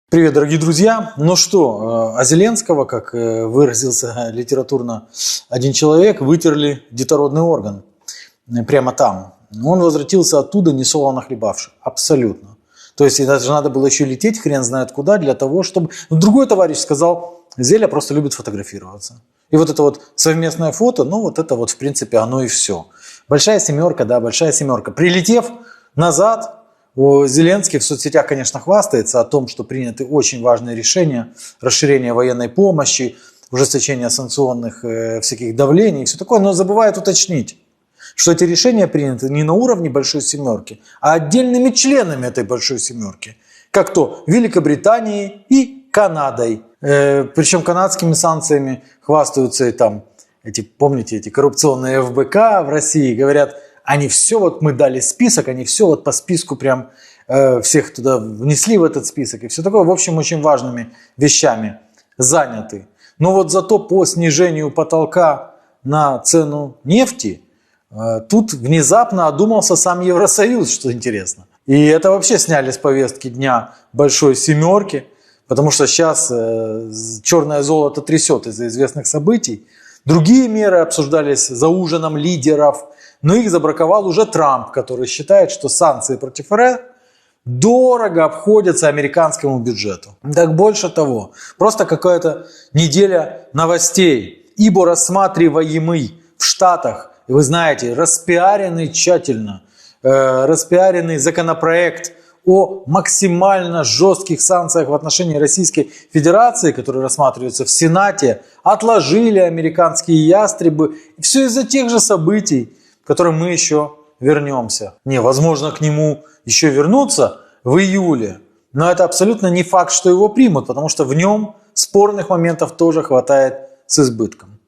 Привет, дорогие друзья! Ну что, а Зеленского, как выразился литературно один человек, вытерли детородный орган прямо там. Он возвратился оттуда несолоно хлебавший. Абсолютно. То есть даже надо было еще лететь хрен знает куда для того, чтобы... Другой товарищ сказал, Зеля просто любит фотографироваться. И вот это вот совместное фото, ну вот это вот в принципе оно и все. Большая семерка, да, большая семерка. Прилетев назад... Зеленский в соцсетях, конечно, хвастается о том, что приняты очень важные решения, расширение военной помощи, ужесточение санкционных всяких давлений и все такое, но забывает уточнить, что эти решения приняты не на уровне большой семерки, а отдельными членами этой большой семерки, как то Великобританией и Канадой. Причем канадскими санкциями хвастаются и там, помните, эти коррупционные ФБК в России, говорят, они все, вот мы дали список, они все вот по списку прям всех туда внесли в этот список. И все такое, в общем, очень важными вещами заняты. Но вот зато по снижению потолка на цену нефти, тут внезапно одумался сам Евросоюз, что интересно. И это вообще сняли с повестки дня большой семерки, потому что сейчас черное золото трясет из-за известных событий. Другие меры обсуждались за ужином лидеров, но их забраковал уже Трамп, который считает, что санкции против РФ дорого обходятся американскому бюджету. Так больше того, просто какая-то неделя новостей, ибо рассматриваемый в Штатах, вы знаете, распиаренный тщательно, распиаренный законопроект о максимально жестких санкциях в отношении Российской Федерации, который рассматривается в Сенате, отложили американские ястребы. И все из-за тех же событий, к которым мы еще вернемся. Возможно, к нему еще вернуться в июле, но это абсолютно не факт, что его примут, потому что в нем спорных моментов тоже хватает с избытком.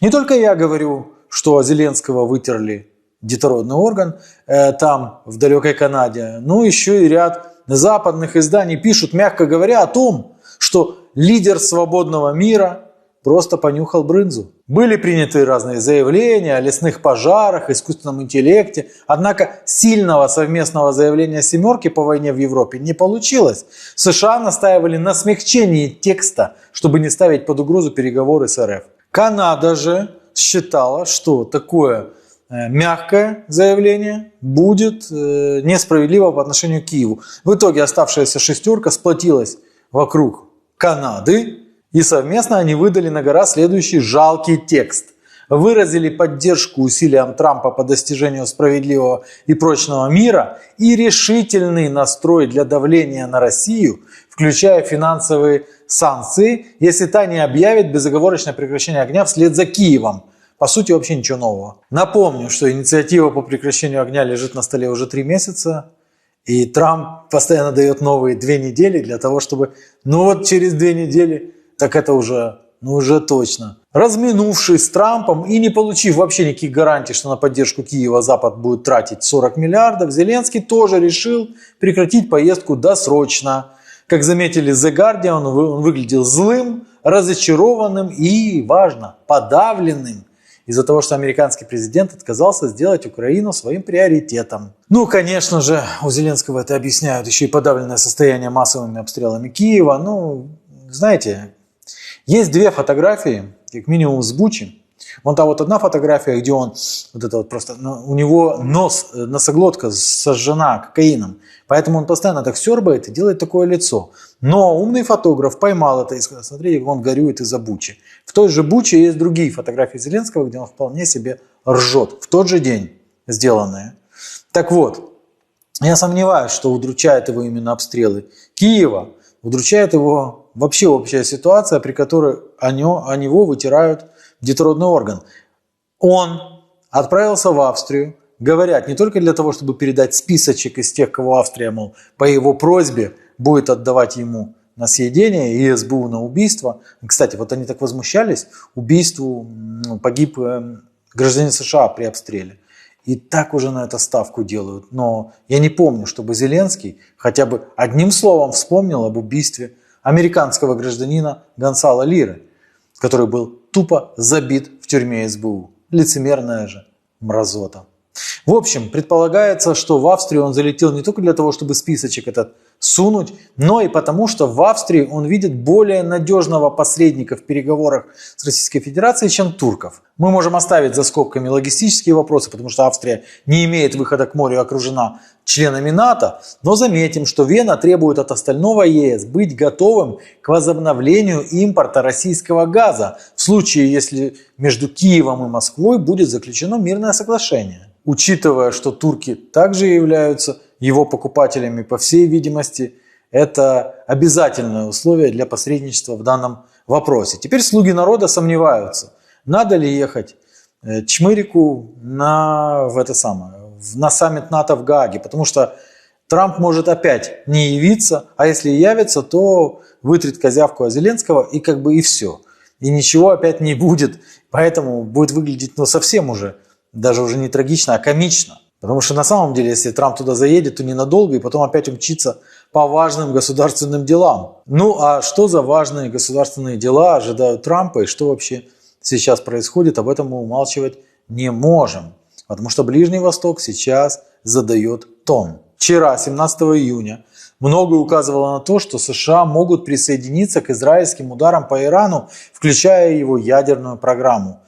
Не только я говорю, что Зеленского вытерли детородный орган там, в далекой Канаде, но еще и ряд западных изданий пишут, мягко говоря, о том, что лидер свободного мира просто понюхал брынзу. Были приняты разные заявления о лесных пожарах, искусственном интеллекте, однако сильного совместного заявления семерки по войне в Европе не получилось. США настаивали на смягчении текста, чтобы не ставить под угрозу переговоры с РФ. Канада же считала, что такое мягкое заявление будет несправедливо по отношению к Киеву. В итоге оставшаяся шестерка сплотилась вокруг Канады, и совместно они выдали на гора следующий жалкий текст. Выразили поддержку усилиям Трампа по достижению справедливого и прочного мира и решительный настрой для давления на Россию, включая финансовые санкции, если та не объявит безоговорочное прекращение огня вслед за Киевом. По сути, вообще ничего нового. Напомню, что инициатива по прекращению огня лежит на столе уже 3 месяца. И Трамп постоянно дает новые 2 недели для того, чтобы, через 2 недели, так это уже точно. Разминувшись с Трампом и не получив вообще никаких гарантий, что на поддержку Киева Запад будет тратить 40 миллиардов, Зеленский тоже решил прекратить поездку досрочно. Как заметили The Guardian, он выглядел злым, разочарованным и, важно, подавленным из-за того, что американский президент отказался сделать Украину своим приоритетом. Конечно же, у Зеленского это объясняют еще и подавленное состояние массовыми обстрелами Киева. Знаете, есть 2 фотографии, как минимум с Бучи. Вон та вот одна фотография, где он, у него носоглотка сожжена кокаином. Поэтому он постоянно так сёрбает и делает такое лицо. Но умный фотограф поймал это и сказал, смотри, как он горюет из-за Бучи. В той же Буче есть другие фотографии Зеленского, где он вполне себе ржет. В тот же день сделанные. Так вот, я сомневаюсь, что удручает его именно обстрелы Киева. Удручает его вообще общая ситуация, при которой о него вытирают детородный орган. Он отправился в Австрию, говорят, не только для того, чтобы передать списочек из тех, кого Австрия, по его просьбе будет отдавать ему на съедение и СБУ на убийство. Кстати, вот они так возмущались, убийству погиб гражданин США при обстреле. И так уже на это ставку делают. Но я не помню, чтобы Зеленский хотя бы одним словом вспомнил об убийстве американского гражданина Гонсало Лиры, который был тупо забит в тюрьме СБУ. Лицемерная же мразота. В общем, предполагается, что в Австрию он залетел не только для того, чтобы списочек этот сунуть, но и потому, что в Австрии он видит более надежного посредника в переговорах с Российской Федерацией, чем турков. Мы можем оставить за скобками логистические вопросы, потому что Австрия не имеет выхода к морю и окружена членами НАТО, но заметим, что Вена требует от остального ЕС быть готовым к возобновлению импорта российского газа в случае, если между Киевом и Москвой будет заключено мирное соглашение. Учитывая, что турки также являются его покупателями, по всей видимости, это обязательное условие для посредничества в данном вопросе. Теперь слуги народа сомневаются, надо ли ехать чмырику на саммит НАТО в Гааге, потому что Трамп может опять не явиться, а если явится, то вытрет козявку о Зеленского и все. И ничего опять не будет, поэтому будет выглядеть совсем уже, даже уже не трагично, а комично. Потому что на самом деле, если Трамп туда заедет, то ненадолго, и потом опять умчится по важным государственным делам. Ну а что за важные государственные дела ожидают Трампа, и что вообще сейчас происходит, об этом мы умалчивать не можем. Потому что Ближний Восток сейчас задает тон. Вчера, 17 июня, многое указывало на то, что США могут присоединиться к израильским ударам по Ирану, включая его ядерную программу.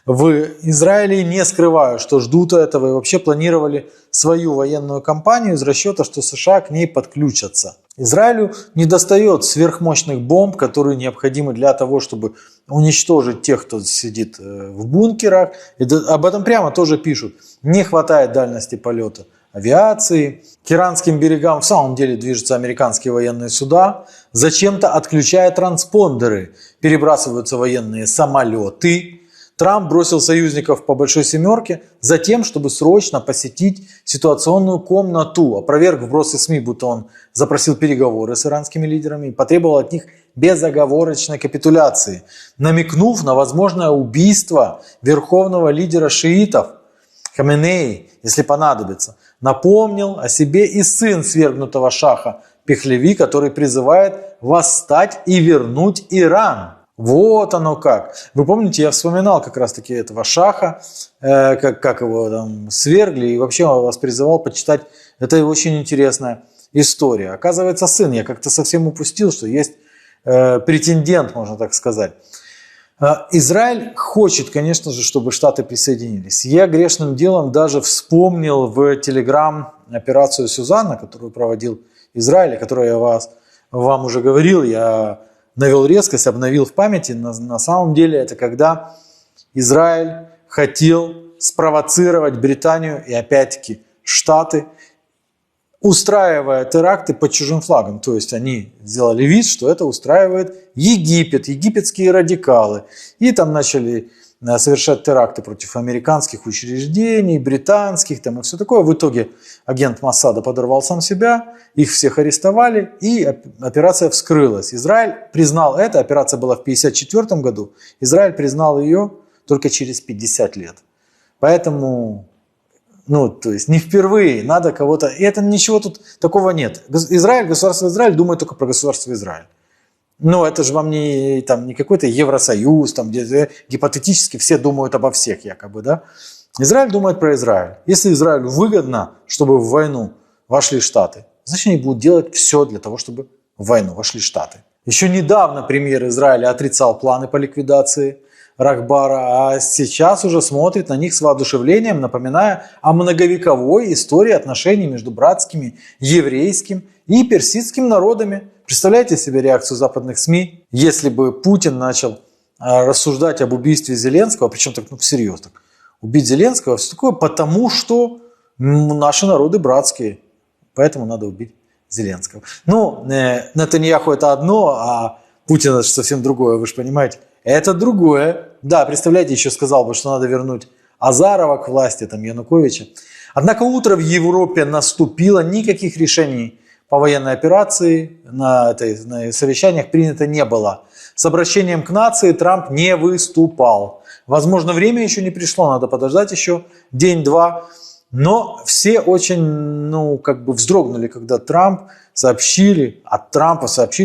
В Израиле не скрывают, что ждут этого и вообще планировали свою военную кампанию из расчета, что США к ней подключатся. Израилю недостает сверхмощных бомб, которые необходимы для того, чтобы уничтожить тех, кто сидит в бункерах. Об этом прямо тоже пишут. Не хватает дальности полета авиации. К иранским берегам в самом деле движутся американские военные суда. Зачем-то, отключая транспондеры, перебрасываются военные самолеты. Трамп бросил союзников по Большой Семерке за тем, чтобы срочно посетить ситуационную комнату. Опроверг вбросы СМИ, будто он запросил переговоры с иранскими лидерами и потребовал от них безоговорочной капитуляции, намекнув на возможное убийство верховного лидера шиитов Хаменеи, если понадобится. Напомнил о себе и сын свергнутого шаха Пехлеви, который призывает восстать и вернуть Иран. Вот оно как. Вы помните, я вспоминал как раз-таки этого шаха, как его там свергли, и вообще вас призывал почитать. Это очень интересная история. Оказывается, сын, я как-то совсем упустил, что есть претендент, можно так сказать. Израиль хочет, конечно же, чтобы Штаты присоединились. Я грешным делом даже вспомнил в Телеграм операцию Сюзанна, которую проводил Израиль, о которой я вам уже говорил. Я навел резкость, обновил в памяти. На самом деле это когда Израиль хотел спровоцировать Британию и опять-таки Штаты, устраивая теракты под чужим флагом. То есть они сделали вид, что это устраивает Египет, египетские радикалы. И там начали совершать теракты против американских учреждений, британских там и все такое. В итоге агент Моссада подорвал сам себя, их всех арестовали, и операция вскрылась. Израиль признал это, операция была в 1954 году, Израиль признал ее только через 50 лет. Поэтому, то есть не впервые надо кого-то, и это ничего тут такого нет. Израиль, государство Израиль думает только про государство Израиль. Это же вам не какой-то Евросоюз, где гипотетически все думают обо всех якобы, да? Израиль думает про Израиль. Если Израилю выгодно, чтобы в войну вошли Штаты, значит они будут делать все для того, чтобы в войну вошли Штаты. Еще недавно премьер Израиля отрицал планы по ликвидации Рахбара, а сейчас уже смотрит на них с воодушевлением, напоминая о многовековой истории отношений между братскими, еврейским и персидским народами. Представляете себе реакцию западных СМИ, если бы Путин начал рассуждать об убийстве Зеленского, причем так всерьез, убить Зеленского, все такое, потому что наши народы братские, поэтому надо убить Зеленского. Нетаньяху это одно, а Путин это совсем другое, вы же понимаете. Это другое. Да, представляете, еще сказал бы, что надо вернуть Азарова к власти, Януковича. Однако утро в Европе наступило, никаких решений по военной операции на совещаниях принято не было. С обращением к нации Трамп не выступал. Возможно, время еще не пришло, надо подождать еще день-два. Но все очень вздрогнули, когда от Трампа сообщили,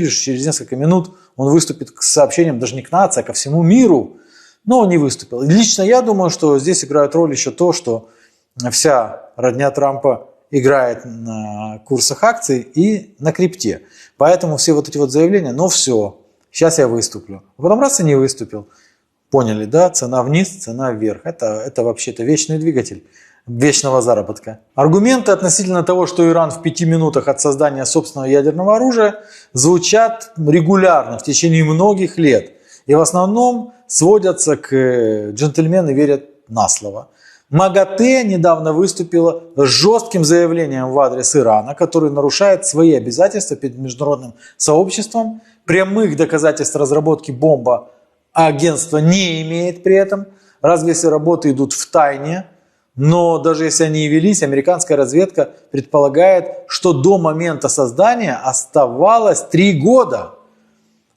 что через несколько минут он выступит с сообщением даже не к нации, а ко всему миру. Но он не выступил. Лично я думаю, что здесь играет роль еще то, что вся родня Трампа играет на курсах акций и на крипте. Поэтому все вот эти вот заявления, ну все, сейчас я выступлю. А потом раз и не выступил. Поняли, да? Цена вниз, цена вверх. Это вообще-то вечный двигатель вечного заработка. Аргументы относительно того, что Иран в 5 минутах от создания собственного ядерного оружия, звучат регулярно в течение многих лет. И в основном сводятся к джентльмены верят на слово. МАГАТЭ недавно выступила с жестким заявлением в адрес Ирана, который нарушает свои обязательства перед международным сообществом. Прямых доказательств разработки бомба агентство не имеет при этом, разве если работы идут в тайне. Но даже если они и велись, американская разведка предполагает, что до момента создания оставалось 3 года.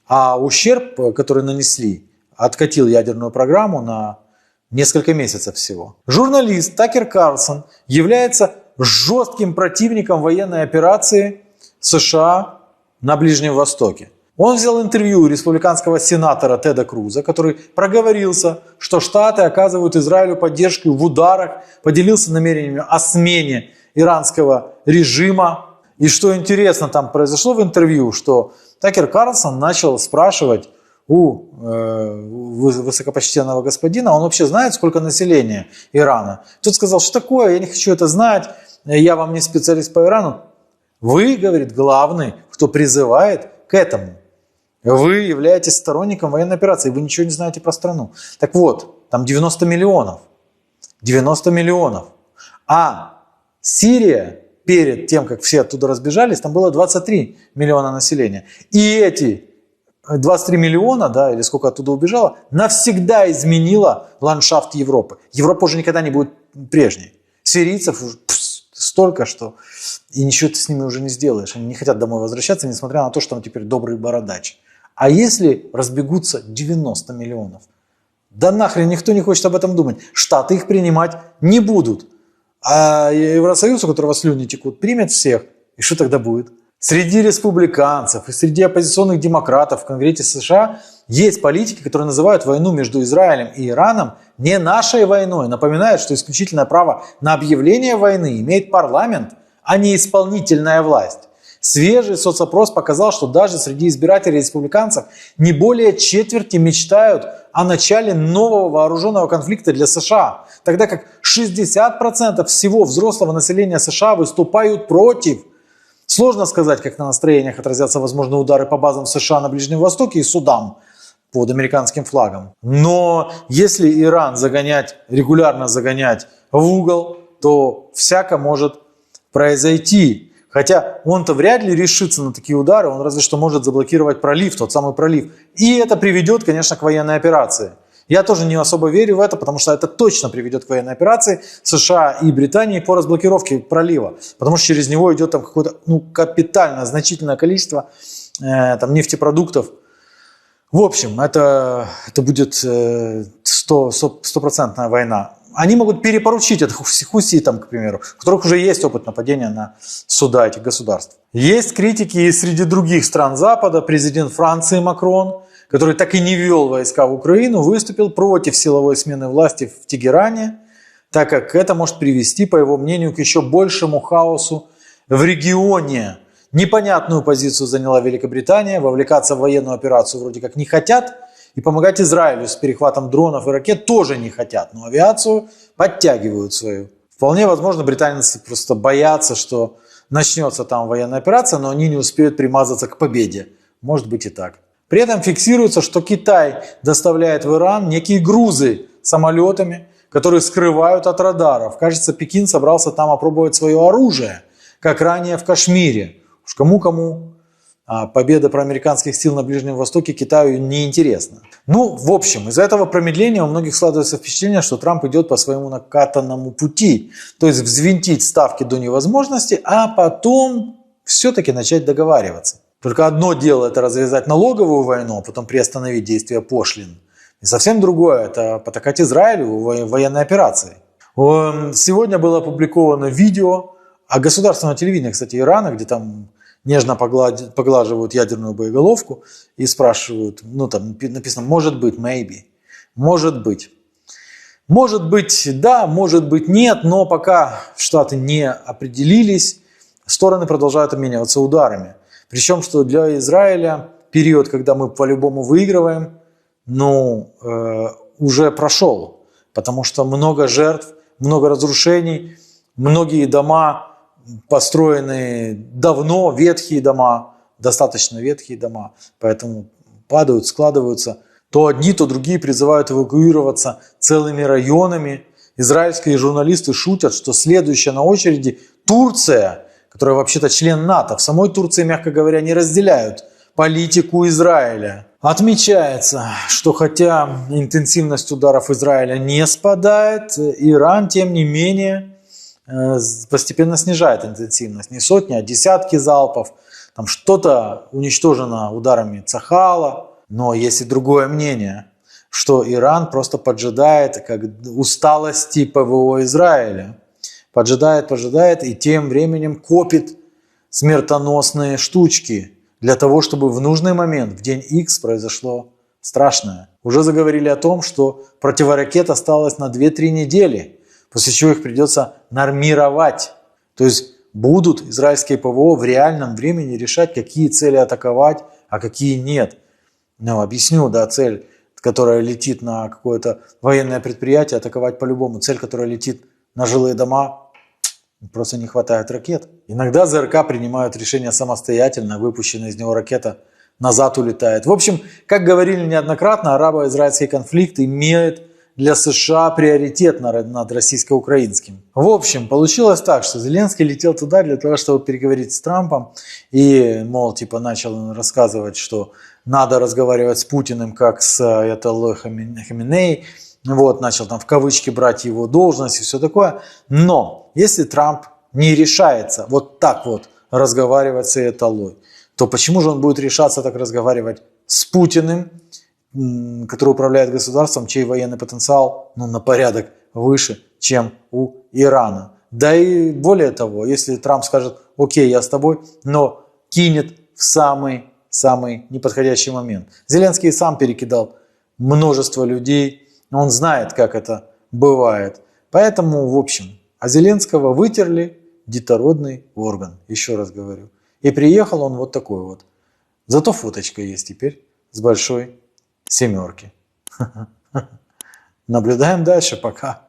А ущерб, который нанесли, откатил ядерную программу на несколько месяцев всего. Журналист Такер Карлсон является жестким противником военной операции США на Ближнем Востоке. Он взял интервью у республиканского сенатора Теда Круза, который проговорился, что Штаты оказывают Израилю поддержку в ударах, поделился намерениями о смене иранского режима. И что интересно, там произошло в интервью, что Такер Карлсон начал спрашивать у высокопочтенного господина, он вообще знает, сколько населения Ирана. Тот сказал, что такое, я не хочу это знать, я вам не специалист по Ирану. Вы, говорит, главный, кто призывает к этому. Вы являетесь сторонником военной операции, вы ничего не знаете про страну. Так вот, там 90 миллионов. 90 миллионов. А Сирия, перед тем, как все оттуда разбежались, там было 23 миллиона населения. И эти 23 миллиона, да, или сколько оттуда убежало, навсегда изменила ландшафт Европы. Европа уже никогда не будет прежней. Сирийцев уже столько, что и ничего ты с ними уже не сделаешь. Они не хотят домой возвращаться, несмотря на то, что там теперь добрый бородач. А если разбегутся 90 миллионов? Да нахрен, никто не хочет об этом думать. Штаты их принимать не будут. А Евросоюз, у которого слюни текут, примет всех. И что тогда будет? Среди республиканцев и среди оппозиционных демократов в Конгрессе США есть политики, которые называют войну между Израилем и Ираном не нашей войной. Напоминают, что исключительное право на объявление войны имеет парламент, а не исполнительная власть. Свежий соцопрос показал, что даже среди избирателей республиканцев не более четверти мечтают о начале нового вооруженного конфликта для США, тогда как 60% всего взрослого населения США выступают против. Сложно сказать, как на настроениях отразятся возможные удары по базам США на Ближнем Востоке и судам под американским флагом. Но если Иран регулярно загонять в угол, то всяко может произойти. Хотя он-то вряд ли решится на такие удары, он разве что может заблокировать пролив, тот самый пролив. И это приведет, конечно, к военной операции. Я тоже не особо верю в это, потому что это точно приведет к военной операции США и Британии по разблокировке пролива. Потому что через него идет там какое-то капитально значительное количество нефтепродуктов. В общем, это будет стопроцентная война. Они могут перепоручить это хуситам, к примеру, у которых уже есть опыт нападения на суда этих государств. Есть критики и среди других стран Запада. Президент Франции Макрон, который так и не ввел войска в Украину, выступил против силовой смены власти в Тегеране, так как это может привести, по его мнению, к еще большему хаосу в регионе. Непонятную позицию заняла Великобритания, вовлекаться в военную операцию вроде как не хотят, и помогать Израилю с перехватом дронов и ракет тоже не хотят, но авиацию подтягивают свою. Вполне возможно, британцы просто боятся, что начнется там военная операция, но они не успеют примазаться к победе. Может быть и так. При этом фиксируется, что Китай доставляет в Иран некие грузы самолетами, которые скрывают от радаров. Кажется, Пекин собрался там опробовать свое оружие, как ранее в Кашмире. Уж кому-кому, а победа проамериканских сил на Ближнем Востоке Китаю не интересна. В общем, из-за этого промедления у многих складывается впечатление, что Трамп идет по своему накатанному пути. То есть взвинтить ставки до невозможности, а потом все-таки начать договариваться. Только одно дело это развязать налоговую войну, а потом приостановить действия пошлин. И совсем другое это потакать Израилю в военной операции. Сегодня было опубликовано видео о государственном телевидении, кстати, Ирана, где там нежно поглаживают ядерную боеголовку и спрашивают, там написано «может быть, maybe», «может быть». Может быть, да, может быть, нет, но пока Штаты не определились, стороны продолжают обмениваться ударами. Причем, что для Израиля период, когда мы по-любому выигрываем, уже прошел, потому что много жертв, много разрушений, многие дома построены давно, ветхие дома, достаточно ветхие дома, поэтому падают, складываются. То одни, то другие призывают эвакуироваться целыми районами. Израильские журналисты шутят, что следующая на очереди Турция, которая вообще-то член НАТО. В самой Турции, мягко говоря, не разделяют политику Израиля. Отмечается, что хотя интенсивность ударов Израиля не спадает, Иран, тем не менее, постепенно снижает интенсивность. Не сотни, а десятки залпов. Там что-то уничтожено ударами Цахала. Но есть и другое мнение, что Иран просто поджидает как усталости ПВО Израиля. Поджидает и тем временем копит смертоносные штучки для того, чтобы в нужный момент, в день X, произошло страшное. Уже заговорили о том, что противоракет осталось на 2-3 недели, после чего их придется нормировать. То есть будут израильские ПВО в реальном времени решать, какие цели атаковать, а какие нет. Объясню, цель, которая летит на какое-то военное предприятие, атаковать по-любому. Цель, которая летит на жилые дома, просто не хватает ракет. Иногда ЗРК принимают решение самостоятельно, выпущенная из него ракета назад улетает. В общем, как говорили неоднократно, арабо-израильский конфликт имеет для США приоритет над российско-украинским. В общем, получилось так, что Зеленский летел туда для того, чтобы переговорить с Трампом. И, начал рассказывать, что надо разговаривать с Путиным, как с Аятоллой Хаменеи. Начал там в кавычки брать его должность и все такое. Но если Трамп не решается вот так вот разговаривать с Аятоллой, то почему же он будет решаться так разговаривать с Путиным, который управляет государством, чей военный потенциал на порядок выше, чем у Ирана? Да и более того, если Трамп скажет: окей, я с тобой, но кинет в самый неподходящий момент. Зеленский сам перекидал множество людей, он знает, как это бывает. Поэтому, в общем, а Зеленского вытерли детородный орган, еще раз говорю. И приехал он вот такой вот. Зато фоточка есть теперь с большой 7. Наблюдаем дальше, пока.